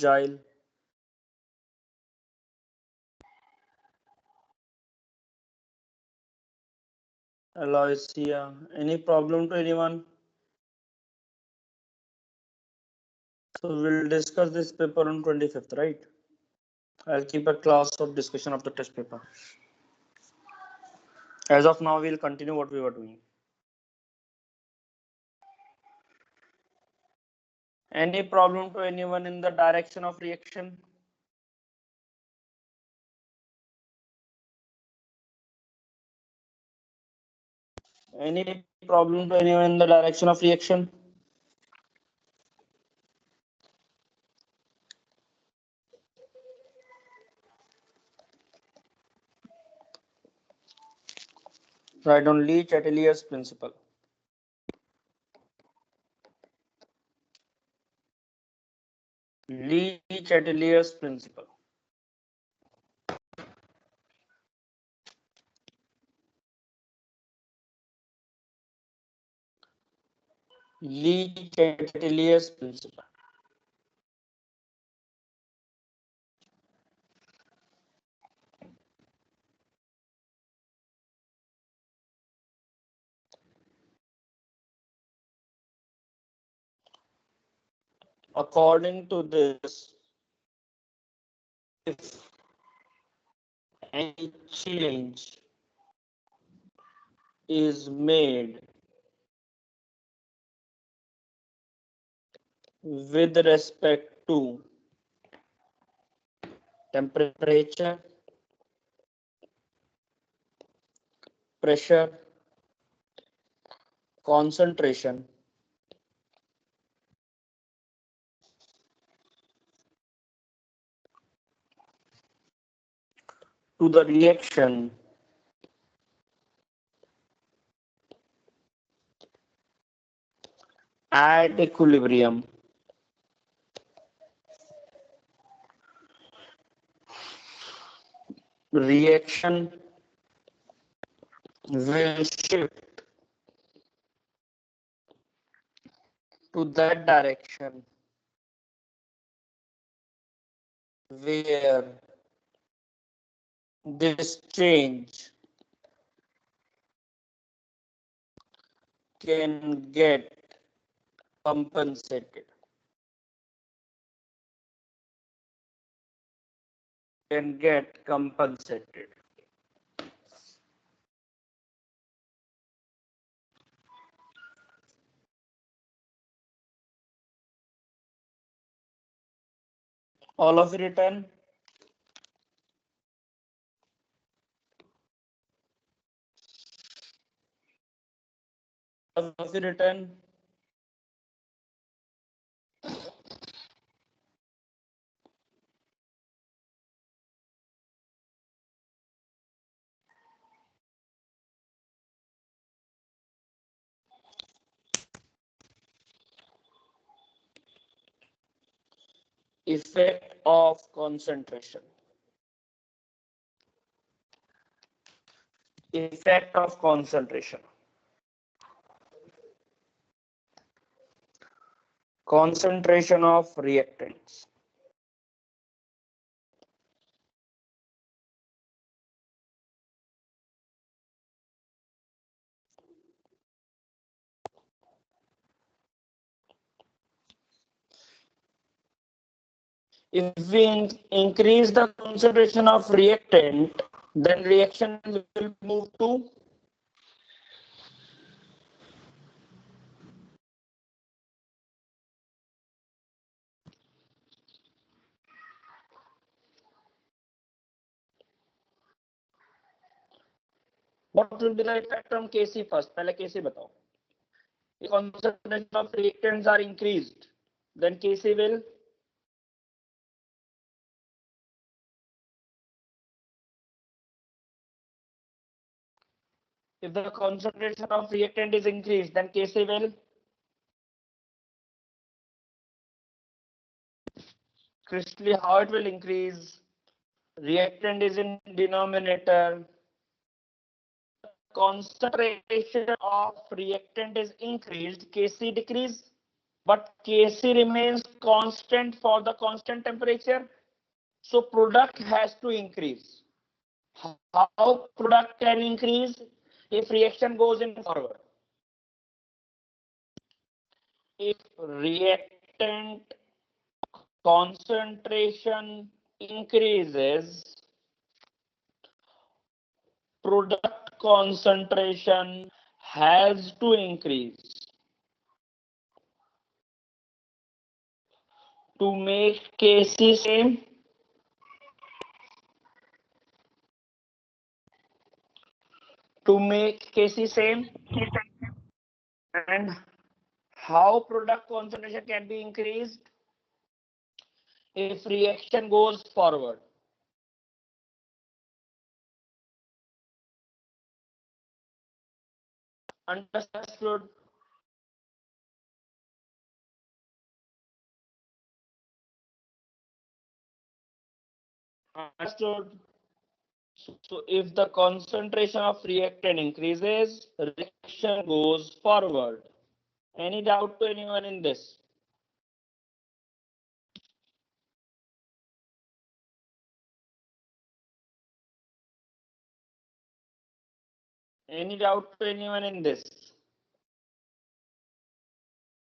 Jail, Aloysia. Any problem to anyone? So we'll discuss this paper on 25th, right? I'll keep a class of discussion of the test paper. As of now, we'll continue what we were doing. Any problem to anyone in the direction of reaction? Any problem to anyone in the direction of reaction? Write on Le Chatelier's principle. Le Chatelier's principle. Le Chatelier's principle. According to this, if any change is made with respect to temperature, pressure, concentration, to the reaction at equilibrium, reaction will shift to that direction where this change can get compensated. Can get compensated. All of it written. All of it written. Effect of concentration. Effect of concentration. Concentration of reactants. If we increase the concentration of reactant, then reaction will move to what will be the effect on Kc first? पहले Kc बताओ. If concentration of reactants are increased, then Kc will if the concentration of reactant is increased, then Kc will crystally how it will increase. Reactant is in denominator. Concentration of reactant is increased, Kc decrease. but Kc remains constant for the constant temperature. So product has to increase. How product can increase? If reaction goes in forward. If reactant concentration increases, product concentration has to increase to make Kc same. To make Kc same. And how product concentration can be increased? If reaction goes forward. Understood? Understood? So if the concentration of reactant increases, reaction goes forward. Any doubt to anyone in this? Any doubt to anyone in this?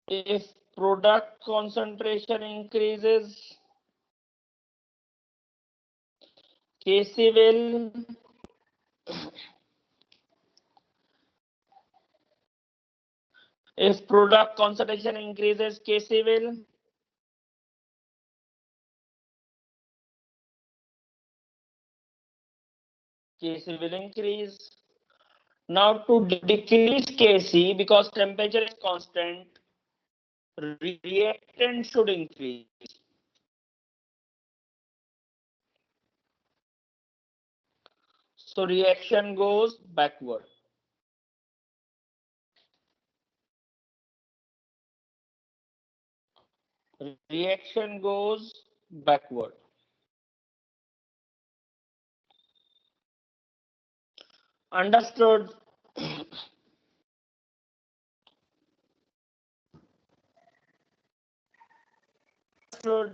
If product concentration increases, Kc will if product concentration increases, Kc will increase. Now to decrease Kc, because temperature is constant, reactant should increase. So reaction goes backward. Reaction goes backward. Understood? Understood?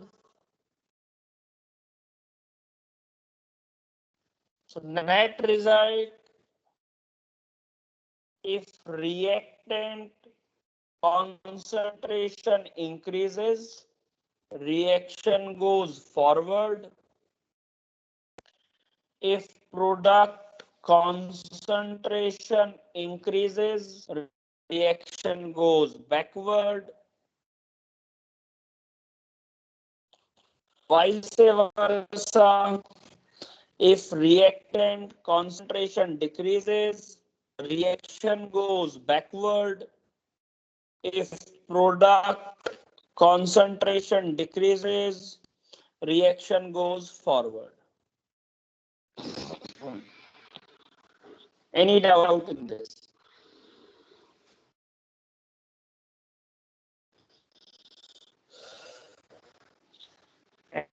So net result, if reactant concentration increases, reaction goes forward. If product concentration increases, reaction goes backward. Vice versa, if reactant concentration decreases, reaction goes backward. If product concentration decreases, reaction goes forward. Any doubt in this?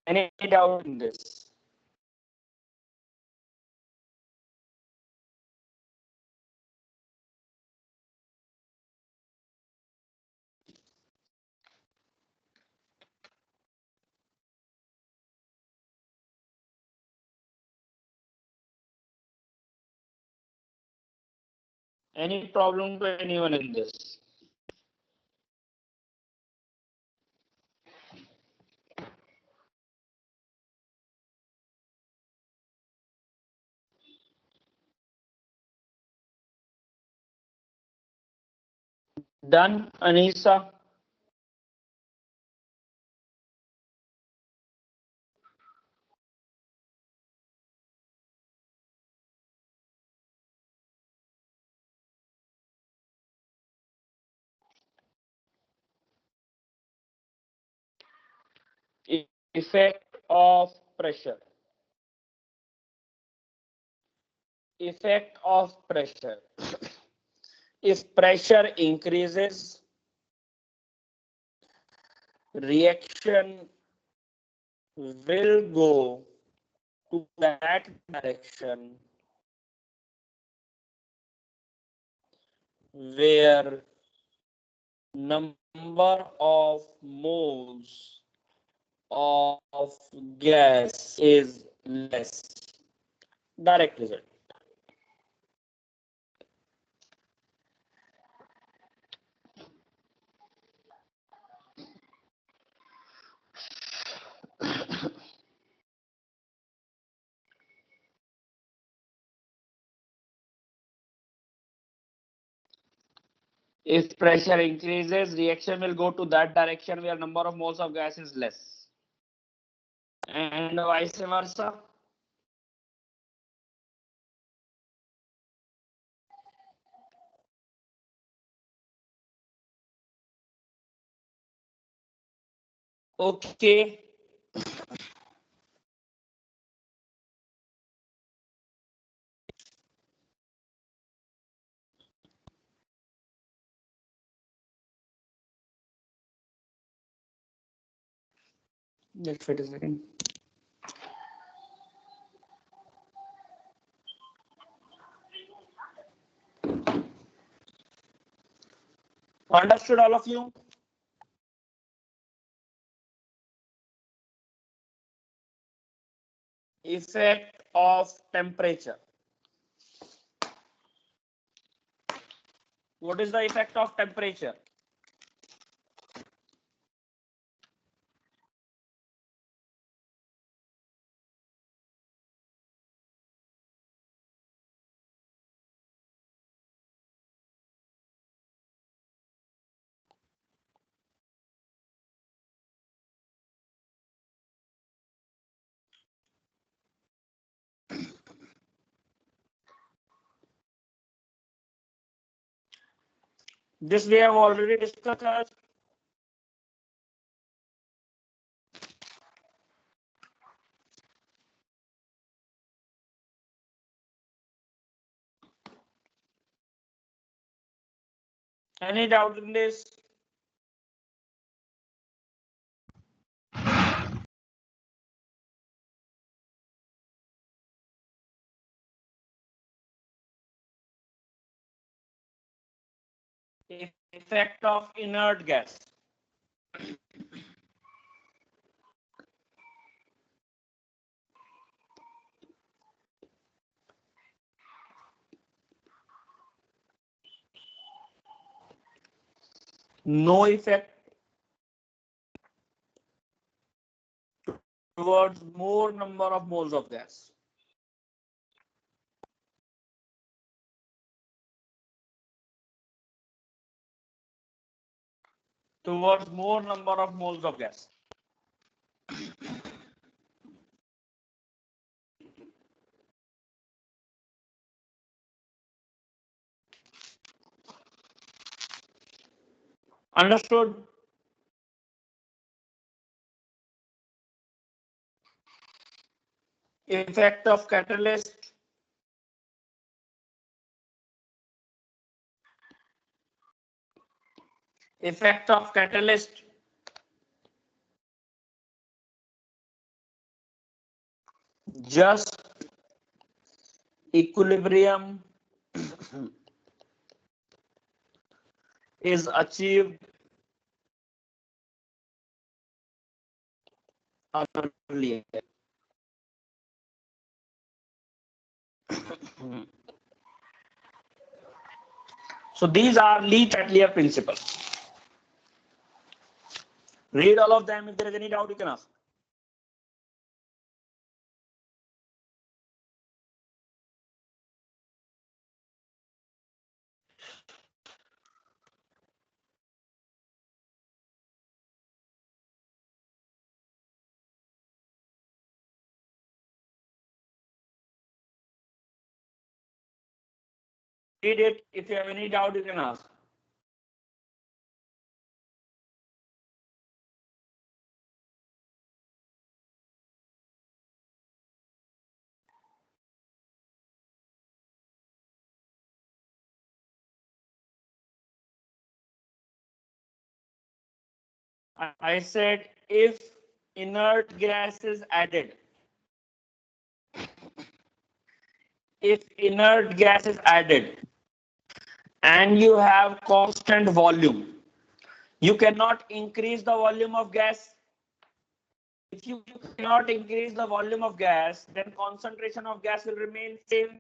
Any doubt in this? Any problem to anyone in this? Done, Anisa? Effect of pressure. Effect of pressure. If pressure increases, reaction will go to that direction where number number of moles of gas is less. Direct result. If pressure increases, reaction will go to that direction where number of moles of gas is less. And vice versa. Okay. Just wait a second. Understood, all of you? Effect of temperature. What is the effect of temperature? This we have already discussed. Any doubt in this? Effect of inert gas. No effect towards more number of moles of gas. Towards more number of moles of gas. Understood? Effect of catalyst. Effect of catalyst. Just equilibrium is achieved earlier. So these are Le-Chatelier principles. Read all of them. If there is any doubt, you can ask. Read it. If you have any doubt, you can ask. I said if inert gas is added, and you have constant volume, You cannot increase the volume of gas. If you cannot increase the volume of gas, then concentration of gas will remain same.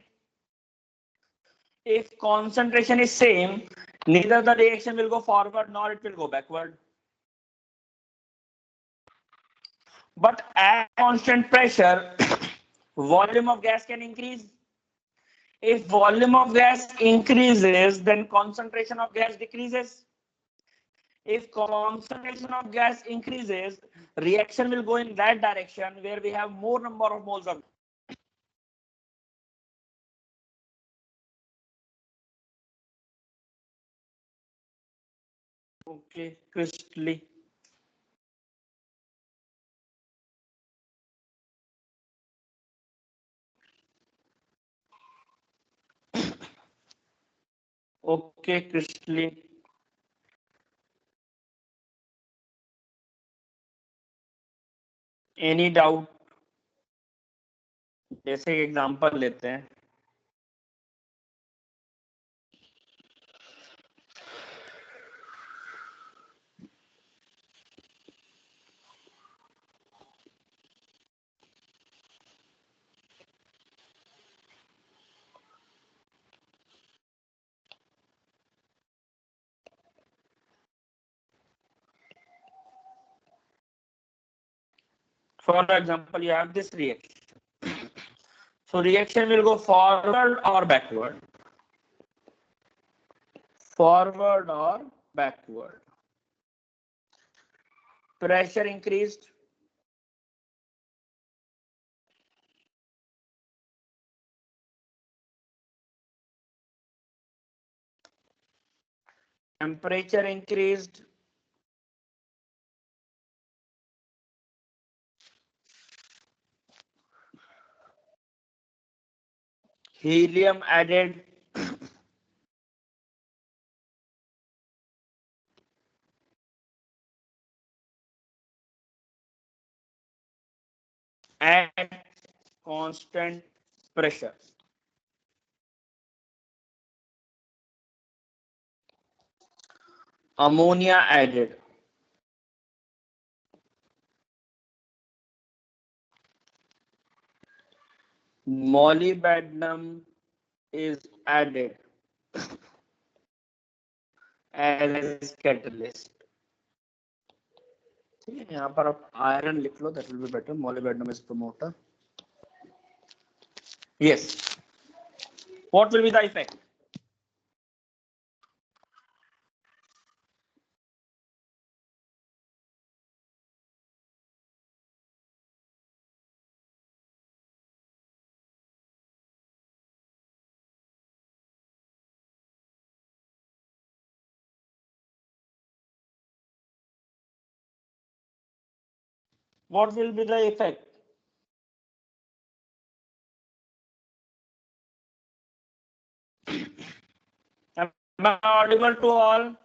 If concentration is same, neither the reaction will go forward nor it will go backward. But at constant pressure, volume of gas can increase. If volume of gas increases, then concentration of gas decreases. If concentration of gas increases, reaction will go in that direction where we have more number of moles of. Okay, crystally. Okay, crystally. Any doubt? जैसे example लेते हैं. For example, you have this reaction. So reaction will go forward or backward. Forward or backward. Pressure increased. Temperature increased. Helium added. At constant pressure. Ammonia added. Molybdenum is added as catalyst. यहाँ पर आप iron लिख लो, that will be better. Molybdenum is promoter. Yes. What will be the effect? What will be the effect? Am I audible to all?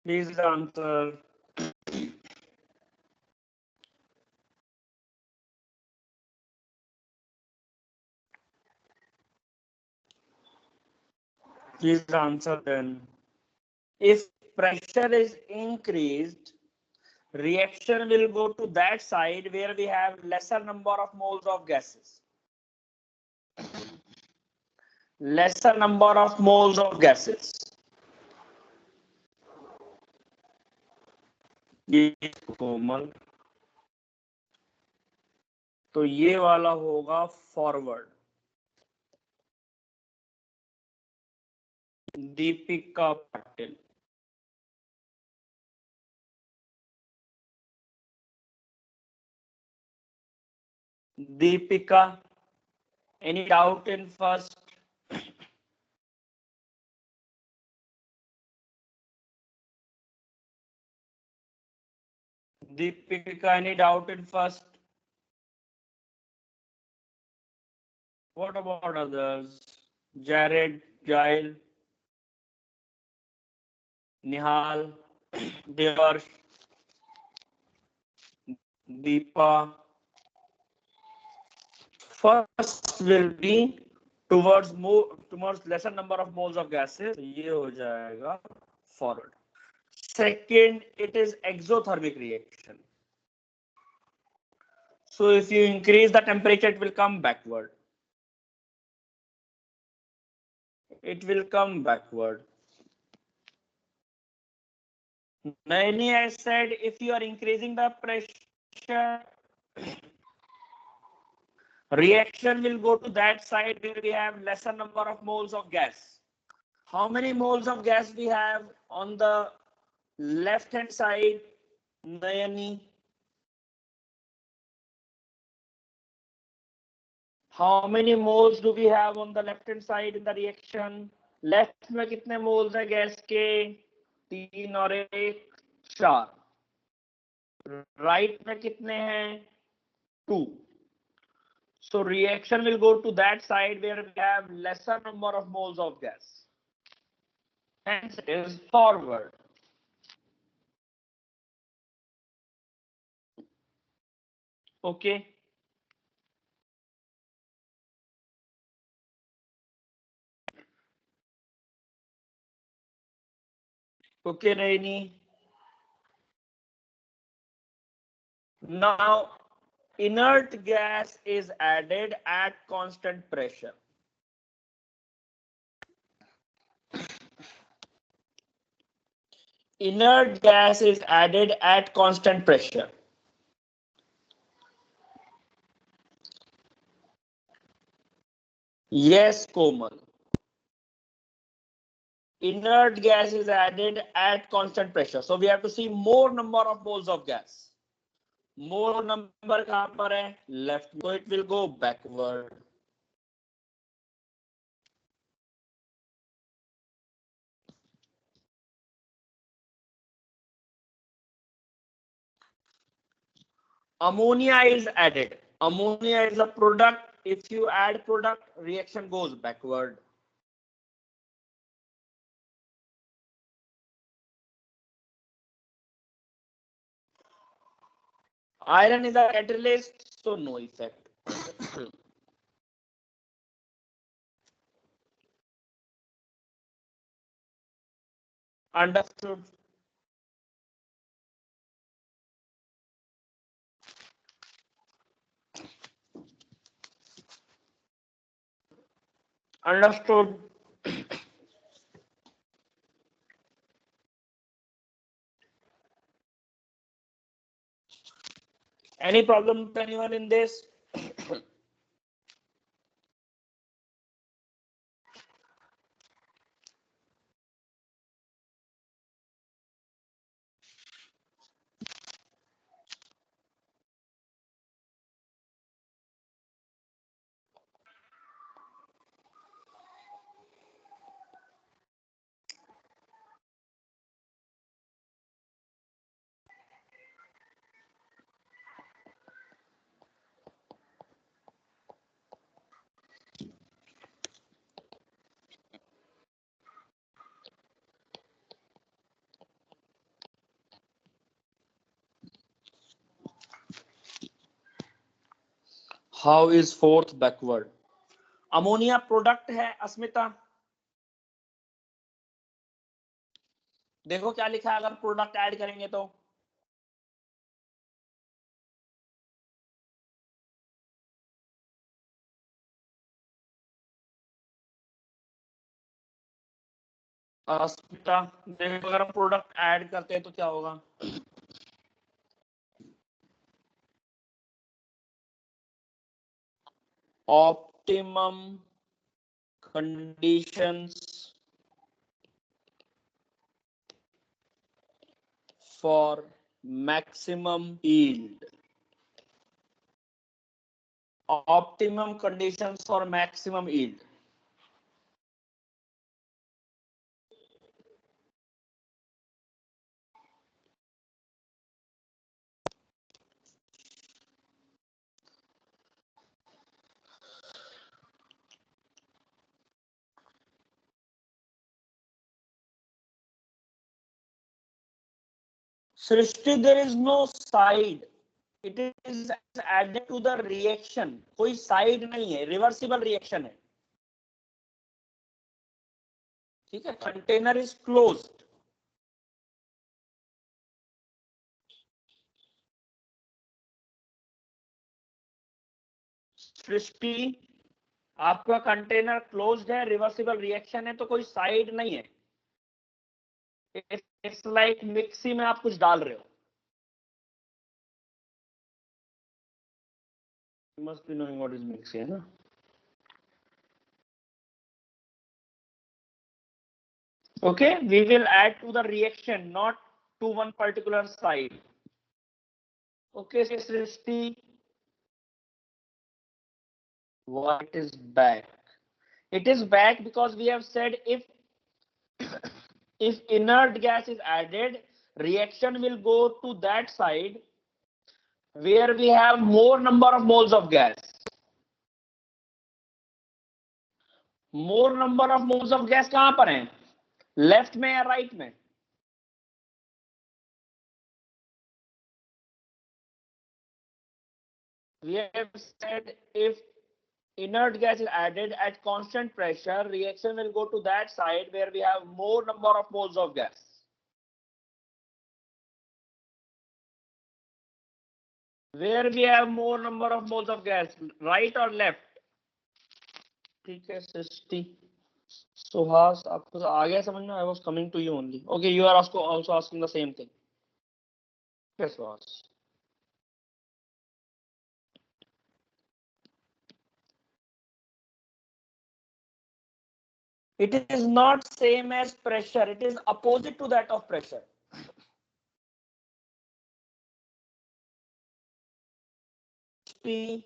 Please answer. Please answer then. If pressure is increased, reaction will go to that side where we have lesser number of moles of gases. Lesser number of moles of gases. ये कोमल, तो ये वाला होगा forward. Deepika Patil. Deepika, any doubt in first? Deepika, any doubt in first? What about others? Jared, Jail, Nihal, Devarsh, Deepa. First will be towards lesser number of moles of gases. ये हो जाएगा forward. Second, it is exothermic reaction. So if you increase the temperature, it will come backward. It will come backward. Naini, I said if you are increasing the pressure, reaction will go to that side where we have lesser number of moles of gas. How many moles of gas we have on the left hand side, Nayani? How many moles do we have on the left hand side in the reaction? Left में कितने moles है gas के? 3 और 1 4. Right में कितने हैं? 2. So reaction will go to that side where we have lesser number of moles of gas. Hence it is forward. Okay. Okay, Raini. Now, inert gas is added at constant pressure. Inert gas is added at constant pressure. Yes, Komal. Inert gas is added at constant pressure. So we have to see more number of moles of gas. More number कहाँ पर है? Left. So it will go backward. Ammonia is added. Ammonia is a product. If you add product, reaction goes backward. Iron is a catalyst, so no effect. Understood. Understood. Any problem to anyone in this? How is fourth backward? Ammonia product है अस्मिता. देखो क्या लिखा है अगर product add करेंगे तो. अस्मिता देखो अगर हम प्रोडक्ट ऐड करते हैं तो क्या होगा. Optimum conditions for maximum yield. Optimum conditions for maximum yield. Srishti, there is no side, it is added to the reaction. कोई साइड नहीं है, रिवर्सिबल रिएक्शन है. ठीक है, कंटेनर इज क्लोज्ड. सृष्टि, आपका कंटेनर क्लोज्ड है, रिवर्सिबल रिएक्शन है, तो कोई साइड नहीं है. इट्स लाइक मिक्सी में आप कुछ डाल रहे हो. You must be knowing what is mixing, है ना? Okay, we will add to the reaction, not to one particular side. Okay, Srishti, what is back? It is back because we have said if inert gas is added, reaction will go to that side where we have more number of moles of gas. More number of moles of gas कहां पर हैं? Left में या right में? We have said if inert gas is added at constant pressure, reaction will go to that side where we have more number of moles of gas. Where we have more number of moles of gas, right or left? ठीक है सृष्टि. सुहास, आपको आ गया समझ में? I was coming to you only. Okay, you are also asking the same thing. Yes, Suhas. It is not same as pressure. It is opposite to that of pressure. It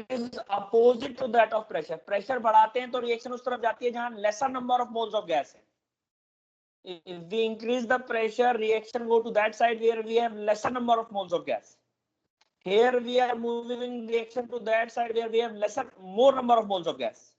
is opposite to that of pressure. Pressure बढ़ाते हैं तो reaction उस तरफ जाती है जहां lesser number of moles of gas है. If we increase the pressure, reaction go to that side where we have lesser number of moles of gas. Here we are moving reaction to that side where we have more number of moles of gas.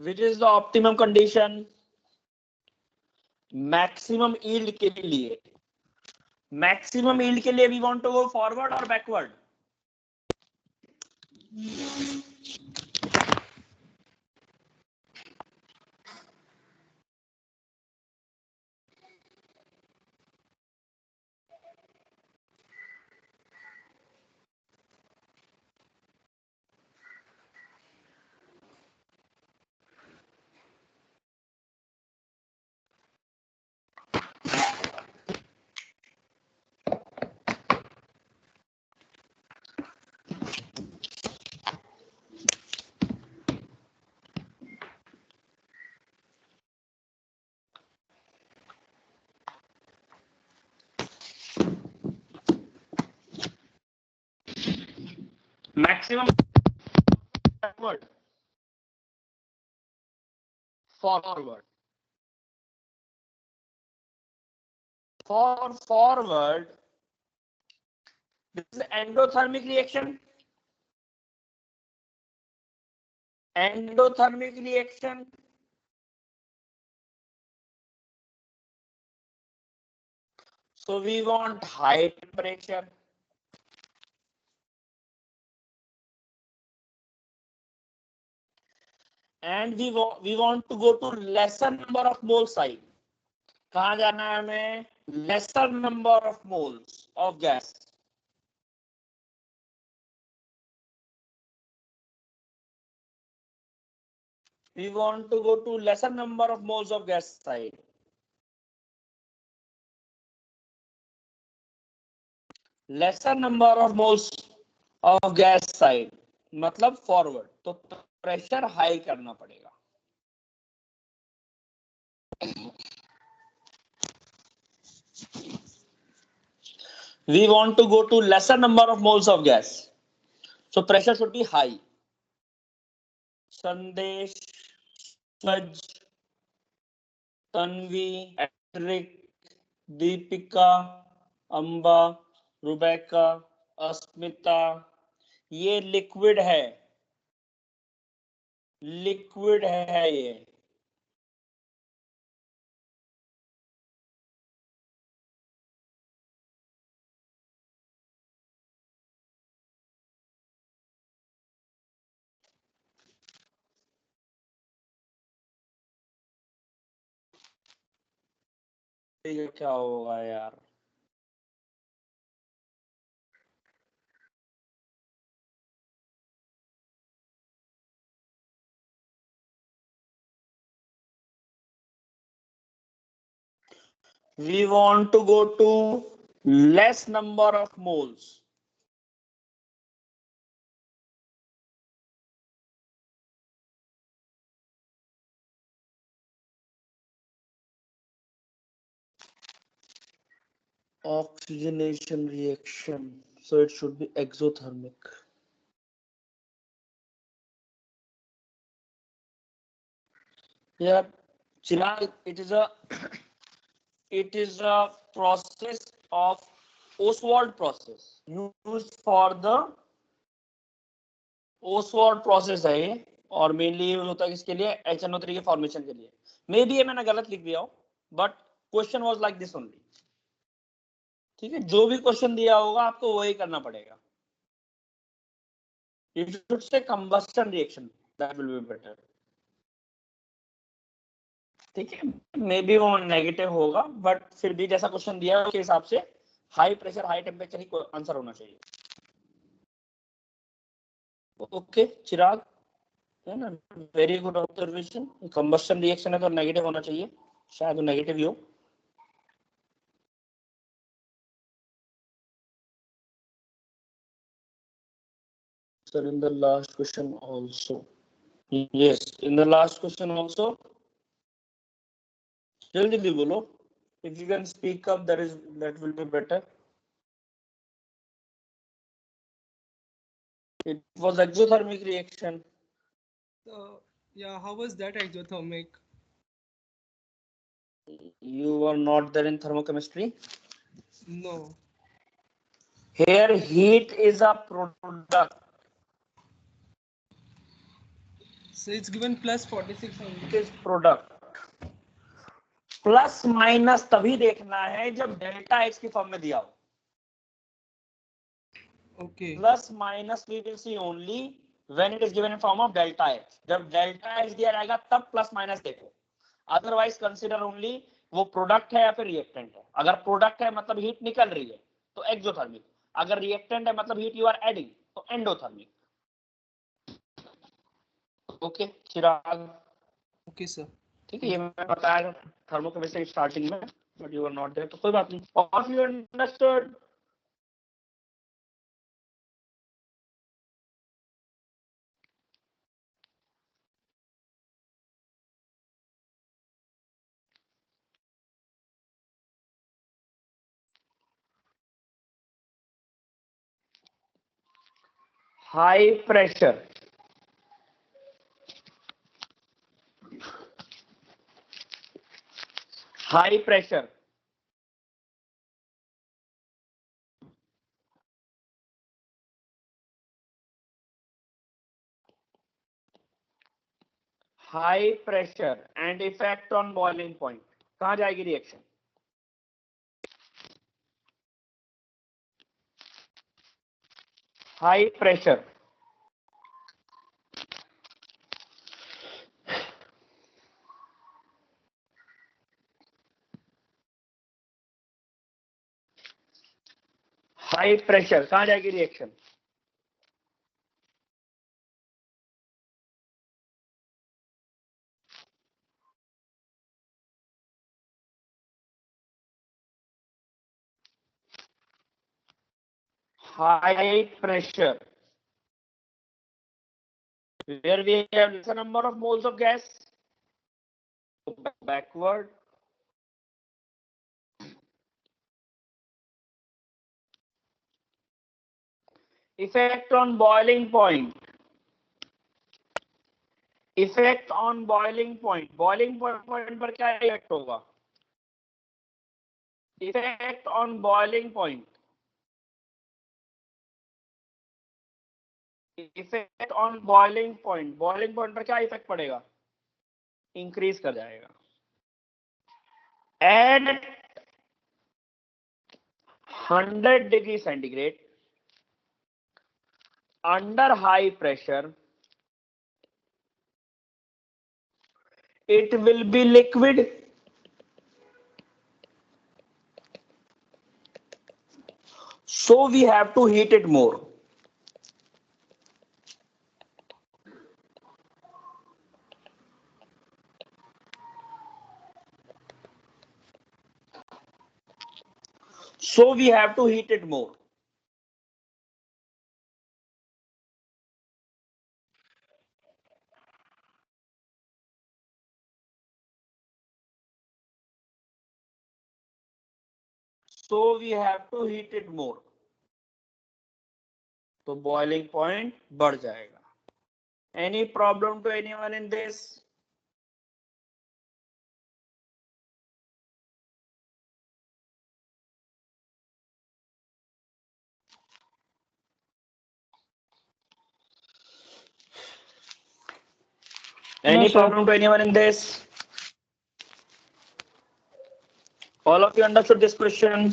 Which is the optimum condition? Maximum yield के लिए. Maximum yield के लिए we want to go forward or backward? Maximum backward. Forward. For forward, this is endothermic reaction. Endothermic reaction. So we want high temperature. And we want to go to lesser number of mole side. कहाँ जाना है हमें? Lesser number of moles of gas. We want to go to lesser number of moles of gas side. Lesser number of moles of gas side मतलब forward. तो pressure high करना पड़ेगा. We want to go to lesser number of moles of gas. So pressure should be high. Sandesh, Swaj, Tanvi, Eric, Deepika, Amba, Rebecca, Asmita, ये liquid है, liquid है ये। ये क्या होगा यार? We want to go to less number of moles. Oxygenation reaction, so it should be exothermic. Yeah, Chirag, it is a process of Oswald process used for the Oswald process है ये, और mainly use होता है किसके लिए? HNO3 के formation के लिए। मे बी ये मैंने गलत लिख दिया हो, but question was like this only. ठीक है, जो भी क्वेश्चन दिया होगा आपको वही करना पड़ेगा। You should say combustion reaction, that will be better. ठीक है, मे बी वो नेगेटिव होगा, बट फिर भी जैसा क्वेश्चन दिया है उसके हिसाब से हाई प्रेशर हाई टेम्परेचर ही आंसर होना चाहिए। ओके चिराग, है ना, very good observation. Combustion reaction है तो नेगेटिव होना चाहिए, शायद वो नेगेटिव ही हो। Sir, in the last question also. Yes, in the last question also. जल्दी बोलो. If you can speak up, that will be better. It was exothermic reaction. Yeah, how was that exothermic? You were not there in thermochemistry? No. Here, heat is a product. So it's given plus 4600. It is product. Plus minus तभी देखना है जब delta H की form में दिया हो। Okay. Plus minus we will see only when it is given in form of delta H. जब delta H दिया जाएगा तब प्लस माइनस देखो, अदरवाइज कंसीडर ओनली वो प्रोडक्ट है या फिर रिएक्टेंट है। अगर प्रोडक्ट है मतलब हीट निकल रही है तो एक्सोथर्मिक, अगर रिएक्टेंट है मतलब हीट यू आर एडिंग तो endothermic. Okay Chirag? Okay sir. ठीक है, ये मैं बताया थर्मोकेमिस्ट्री स्टार्टिंग में, but you are not there, तो कोई बात नहीं। और you understood? High pressure, high pressure, high pressure and effect on boiling point, कहां जाएगी reaction? High pressure, high pressure कहां जाएगी reaction? high pressure where we have lesser number of moles of gas, backward, effect on boiling point, effect on boiling point पर क्या effect होगा? Effect on boiling point, effect on boiling point पर क्या effect पड़ेगा? Increase कर जाएगा। At 100 degree centigrade under high pressure, it will be liquid, so we have to heat it more. So we have to heat it more. So we have to heat it more. तो boiling point बढ़ जाएगा. Any problem to anyone in this? Any problem to anyone in this? All of you understood this question?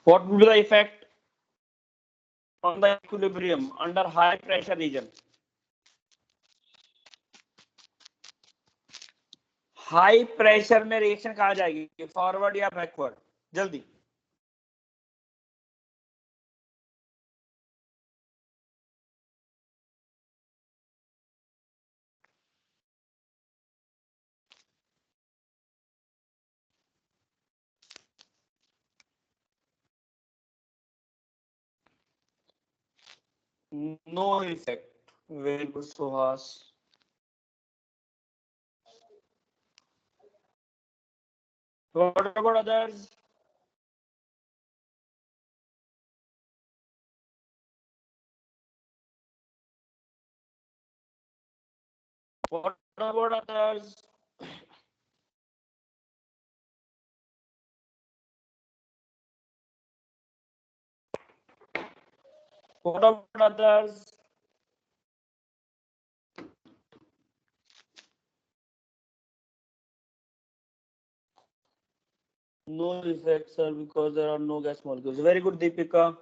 What will be the effect on the equilibrium under high pressure region? High pressure में reaction कहाँ जाएगी, forward या backward? जल्दी. No effect. Very good, Suhas. What about others? What about others? What about others? No effect, sir, because there are no gas molecules. Very good, Deepika.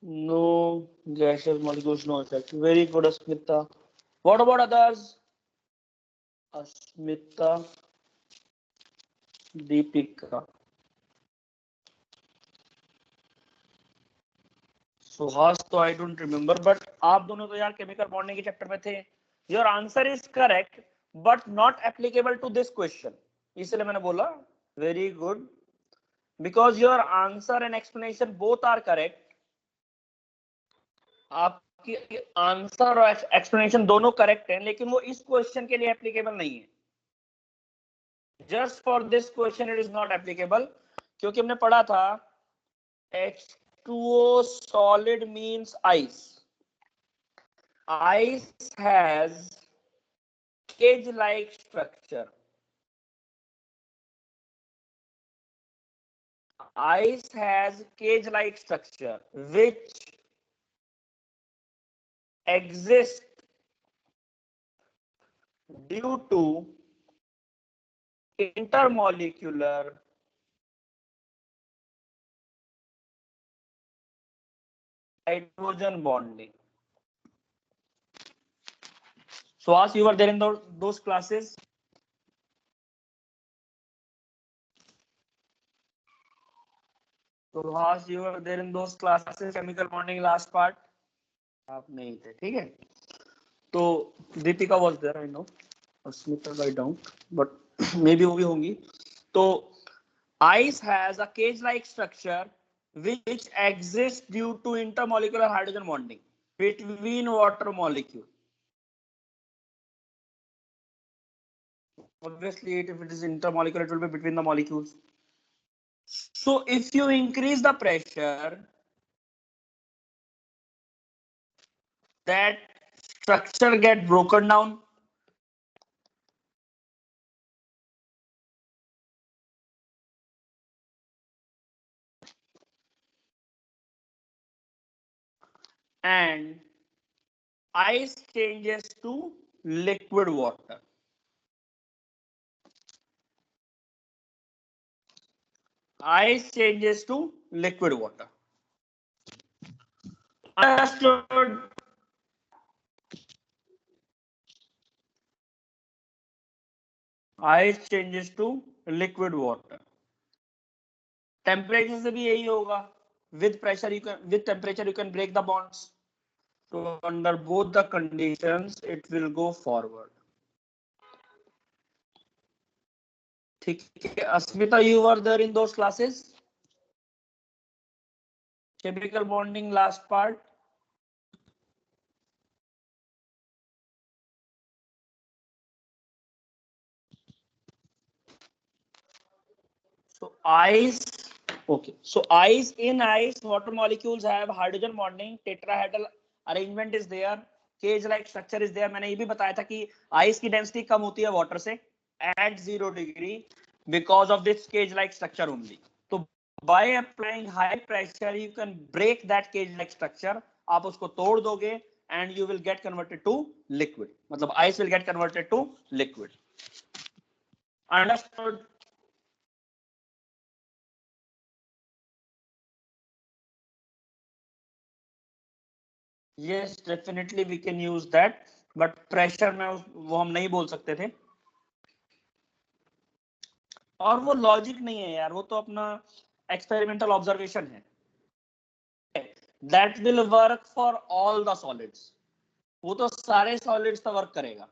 No gaseous molecules, no effect. Very good, Asmita. What about others? Asmita, Deepika. Suhas तो I don't remember, but आप दोनों तो यार chemical bonding के chapter में थे. Your answer is correct but not applicable to this question, इसलिए मैंने बोला very good, because your answer and explanation both are correct. आपकी आंसर और एक्सप्लेनेशन दोनों करेक्ट हैं, लेकिन वो इस क्वेश्चन के लिए एप्लीकेबल नहीं है. Just for this question it is not applicable, क्योंकि हमने पढ़ा था H2O solid means ice. Ice has cage-like structure. Ice has cage-like structure which exists due to intermolecular hydrogen bonding. So as you were there in those classes. So as you were there in those classes, chemical bonding last part. आप नहीं थे, ठीक है? तो Deepika was there, I know. Asmita I don't, but maybe वो भी होंगी. तो ice has a cage-like structure which exists due to intermolecular hydrogen bonding between water molecule. Obviously, if it is intermolecular, it will be between the molecules. So if you increase the pressure, that structure get broken down. And ice changes to liquid water. Ice changes to liquid water. Understood? Ice changes to liquid water. Temperature से भी यही होगा. With pressure you can, with temperature you can break the bonds. So under both the conditions, it will go forward. ठीक है, अस्मिता, you were there in those classes. Chemical bonding last part. So ice, okay. So ice, in ice, water molecules have hydrogen bonding. Tetrahedral arrangement is there. Cage-like structure is there. मैंने ये भी बताया था कि ice की density कम होती है water से at 0 degree because of this cage-like structure only. तो by applying high pressure, you can break that cage-like structure. आप उसको तोड़ दोगे and you will get converted to liquid. मतलब ice will get converted to liquid. Understood? Yes, definitely we can use that, but pressure में वो हम नहीं बोल सकते थे. और वो लॉजिक नहीं है यार, वो तो अपना एक्सपेरिमेंटल ऑब्जर्वेशन है. That will work for all the solids. वो तो सारे सॉलिड्स पर वर्क करेगा,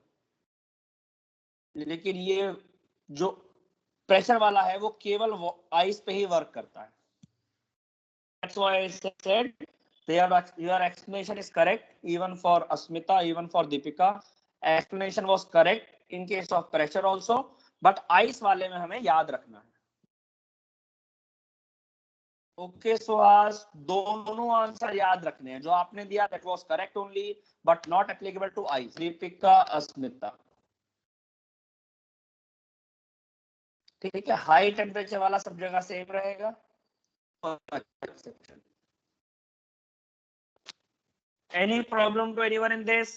लेकिन ये जो प्रेशर वाला है वो केवल आइस पे ही वर्क करता है. That's why I said your explanation is correct, even for Asmita, even for Deepika. Explanation was correct in case of pressure also, but ice वाले में हमें याद रखना है. Okay, so आज दोनों आंसर याद रखने हैं. जो आपने दिया that was correct only, but not applicable to ice. Deepika, Asmita. ठीक है, हाई टेम्परेचर वाला सब जगह सेम रहेगा. Any problem to anyone in this?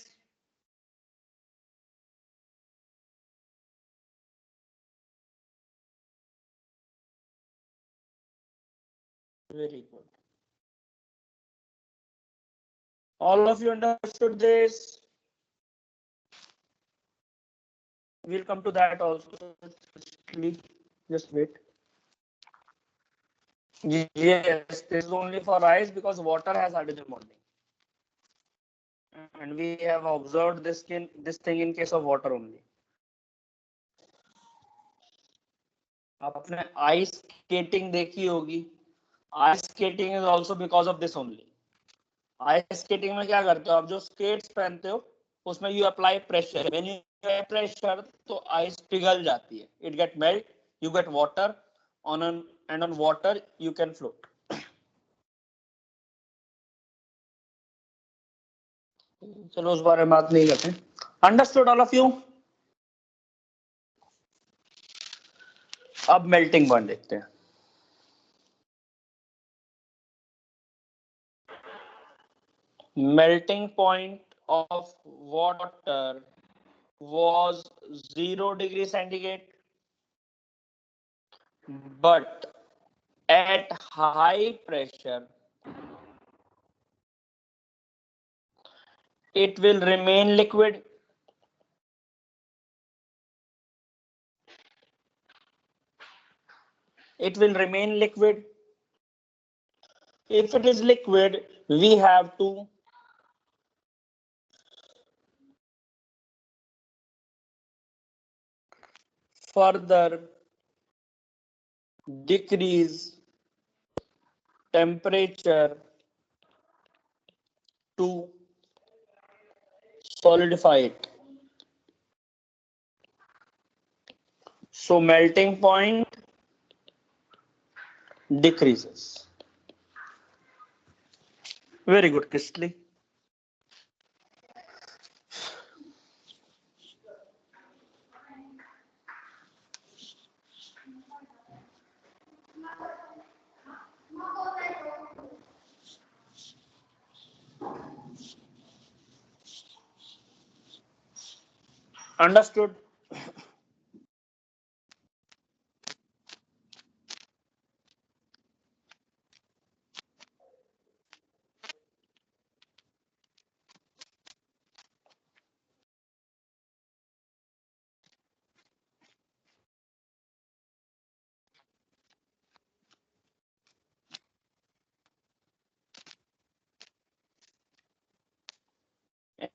Very good. All of you understood this? We'll come to that also. Just wait. Yes, this is only for ice because water has hydrogen bonding. And we have observed this thing in case of water only. आपने ice skating देखी होगी. Ice skating is also because of this only. Ice skating में क्या करते हो आप? जो skates पहनते हो उसमें you apply pressure. When you apply pressure तो ice पिघल जाती है. It get melt. You get water and on water you can float. चलो उस बारे में बात नहीं करते. Understood all of you? अब melting point देखते हैं. Melting point of water was 0 degree centigrade, but at high pressure it will remain liquid. It will remain liquid. If it is liquid, we have to further decrease temperature to solidify it. So melting point decreases. Very good, Kristley. Understood?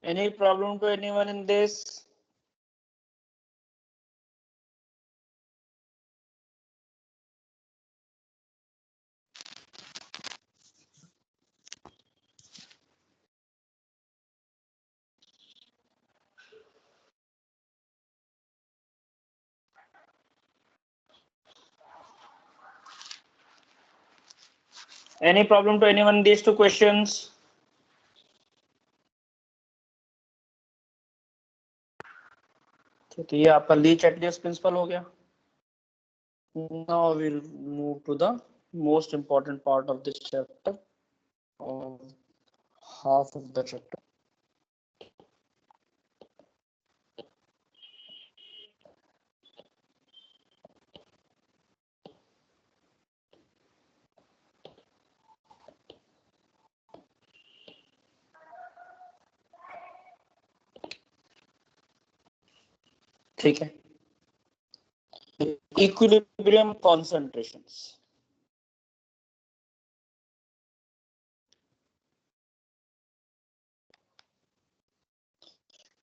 Any problem to anyone in this? Any problem to anyone in these two questions? तो ये आपका ली चैटलियस principal हो गया. Now we'll move to the most important part of this chapter, of half of the chapter. ठीक है. Equilibrium concentrations.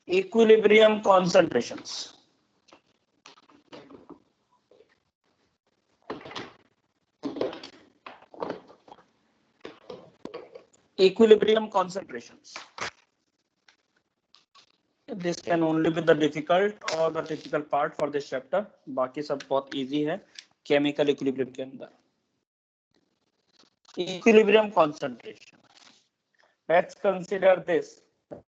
Equilibrium concentrations. Equilibrium concentrations. This can only be the difficult or the typical part for this chapter. बाकी सब बहुत easy है chemical equilibrium के अंदर. Equilibrium concentration. Let's consider this,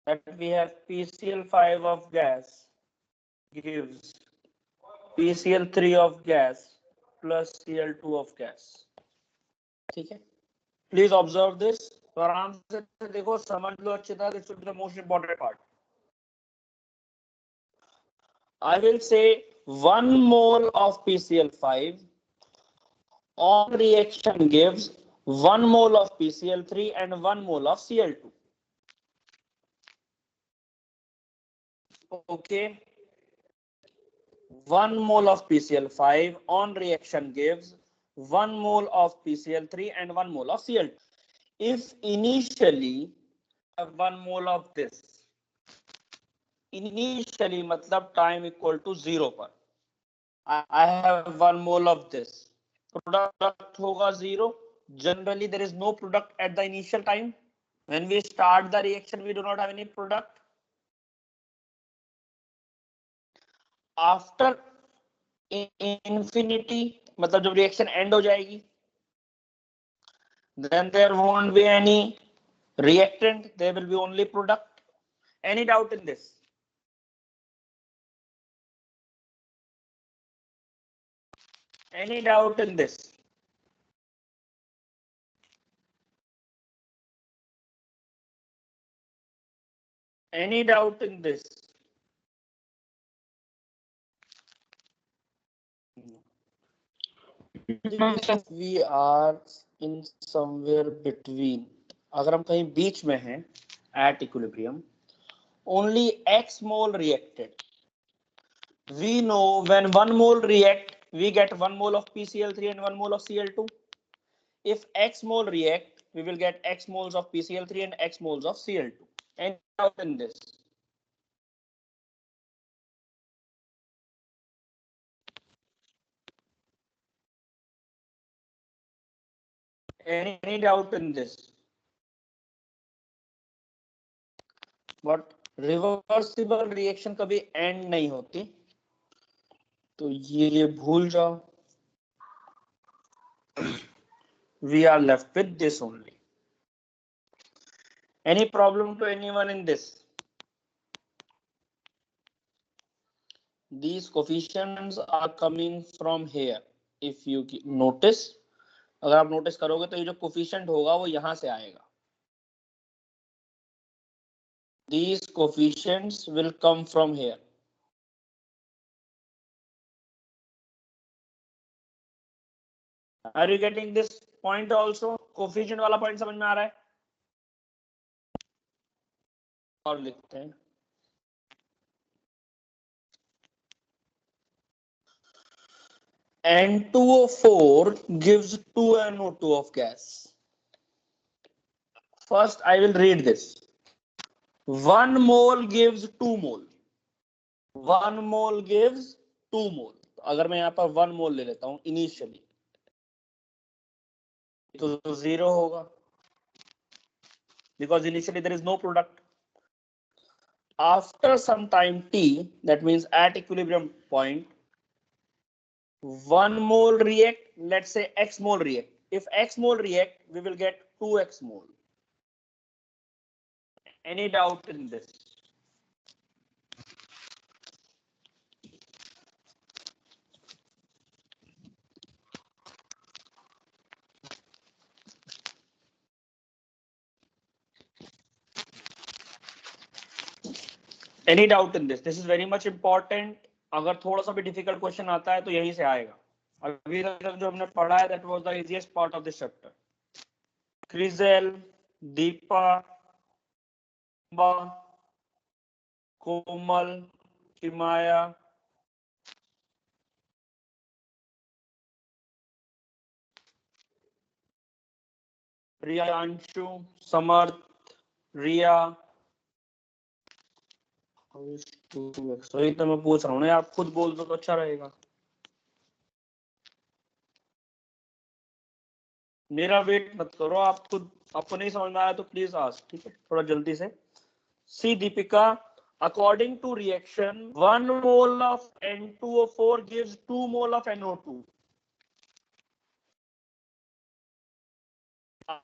that we have PCl5 of gas gives PCl3 of gas plus Cl2 of gas. ठीक है. Please observe this. तो आराम से देखो, समझ लो अच्छी तरह. This will be the most important part. I will say 1 mole of PCl5 on reaction gives 1 mole of PCl3 and 1 mole of Cl2. Okay. 1 mole of PCl5 on reaction gives 1 mole of PCl3 and 1 mole of Cl2. If initially I have 1 mole of this, initially मतलब time equal to 0 पर I have 1 mole of this, product होगा 0. Generally there is no product at the initial time. When we start the reaction we do not have any product. After infinity मतलब जब reaction end हो जाएगी, then there won't be any reactant, there will be only product. Any doubt in this? Any doubt in this? Any doubt in this? We are in somewhere between. अगर हम कहीं बीच में हैं at equilibrium, only X mole reacted. We know when 1 mole react, we get 1 mole of PCl3 and 1 mole of Cl2. If X mole react, we will get X moles of PCl3 and X moles of Cl2. Any doubt in this? Any doubt in this? But reversible reaction कभी and नहीं होती, तो ये भूल जाओ. We are left with this only. Any problem to anyone in this? These coefficients are coming from here. If you notice, अगर आप notice करोगे तो ये जो कोफिशिएंट होगा वो यहां से आएगा. These coefficients will come from here. Are you getting this point also? Coefficient वाला पॉइंट समझ में आ रहा है? और लिखते हैं. N2O4 gives 2NO2 of gas. First, I will read this. 1 mole gives 2 mole. 1 mole gives 2 mole. अगर मैं यहाँ पर 1 mole ले लेता हूँ इनिशियली, तो 0 होगा, because initially there is no product. After some time t, that means at equilibrium point, 1 mole react, let's say X mole react. If X mole react, we will get 2X mole. Any doubt in this? Any doubt in this? This is very much important. अगर थोड़ा सा भी difficult question आता है तो यहीं से आएगा. अभी तक जो हमने पढ़ा है, that was the easiest part of this chapter. क्रिजेल, Deepa, कोमल, किमाया, रियांशु, समर्थ, रिया. वही तो मैं पूछ रहा हूँ ना, आप खुद बोल दो तो अच्छा रहेगा. मेरा वेट मत करो, आप खुद, आपको नहीं समझ में आया तो प्लीज आस्क, ठीक है, थोड़ा जल्दी से. सी Deepika, according to reaction 1 mole of N2O4 gives 2 mole of NO2.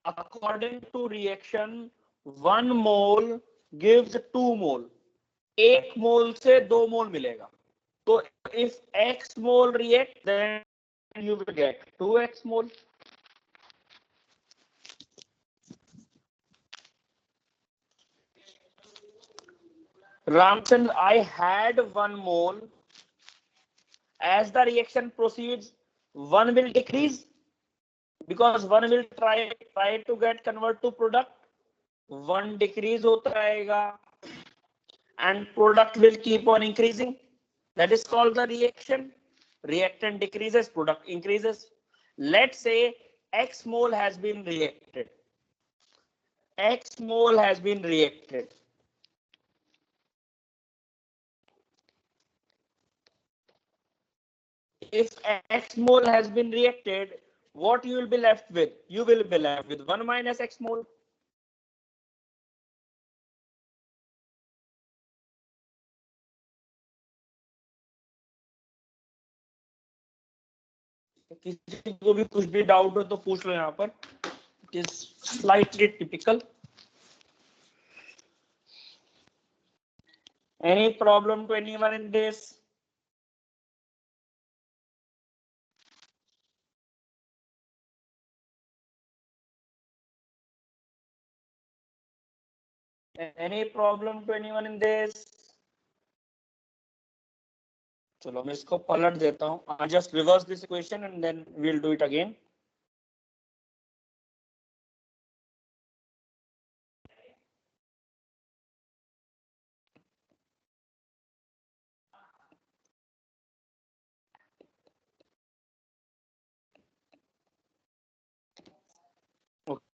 According to reaction 1 mole gives 2 mole. 1 मोल से 2 मोल मिलेगा. तो if X mole react, then you will get 2X mole. Ramchandra, I had 1 mole. As the reaction proceeds, 1 will decrease because 1 will try to get convert to product. 1 decrease होता रहेगा and product will keep on increasing. That is called the reaction. Reactant decreases, product increases. Let's say X mole has been reacted. X mole has been reacted. If X mole has been reacted, what you will be left with? You will be left with 1 minus X mole. किसी को भी कुछ भी doubt हो तो पूछ लो यहाँ पर. It is slightly typical. Any problem to anyone in this? Any problem to anyone in this? चलो मैं इसको पलट देता हूँ. I just reverse this equation and then we'll do it again.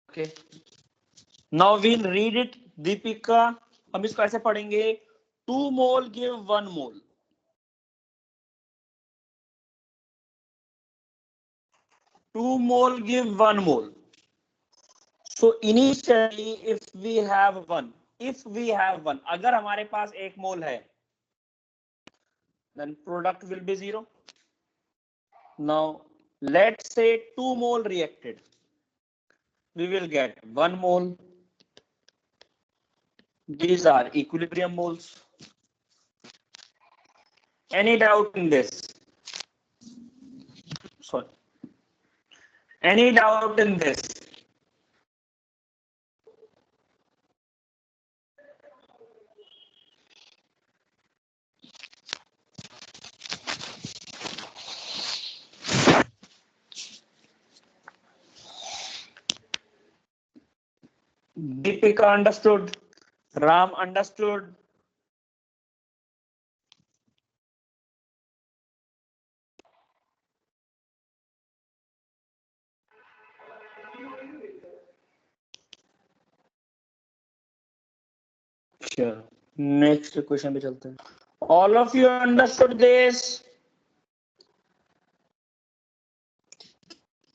Okay. Now we'll read it. Deepika, हम इसको ऐसे पढ़ेंगे. 2 mole give 1 mole. 2 mole give 1 mole. So initially if we have 1, अगर हमारे पास 1 मोल है, then product will be 0. Now let's say 2 mole reacted. We will get 1 mole. These are equilibrium moles. Any doubt in this? Sorry. Any doubt in this? Deepika understood. Ram understood. Sure. Next question पे चलते हैं. All of you understood this?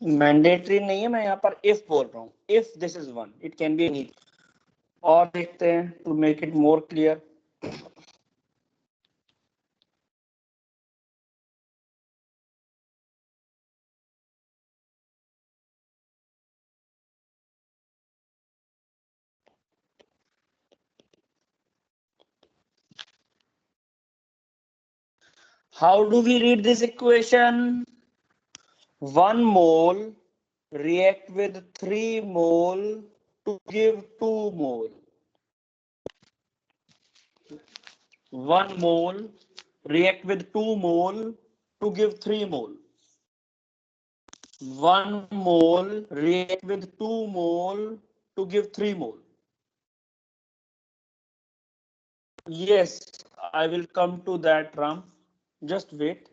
Mandatory नहीं है, मैं यहाँ पर if बोल रहा हूँ. If this is 1, it can be any. और देखते हैं to make it more clear. How do we read this equation? 1 mole react with 3 mole to give 2 mole. 1 mole react with 2 mole to give 3 mole. 1 mole react with 2 mole to give 3 mole. Yes, I will come to that, Ram. Just wait.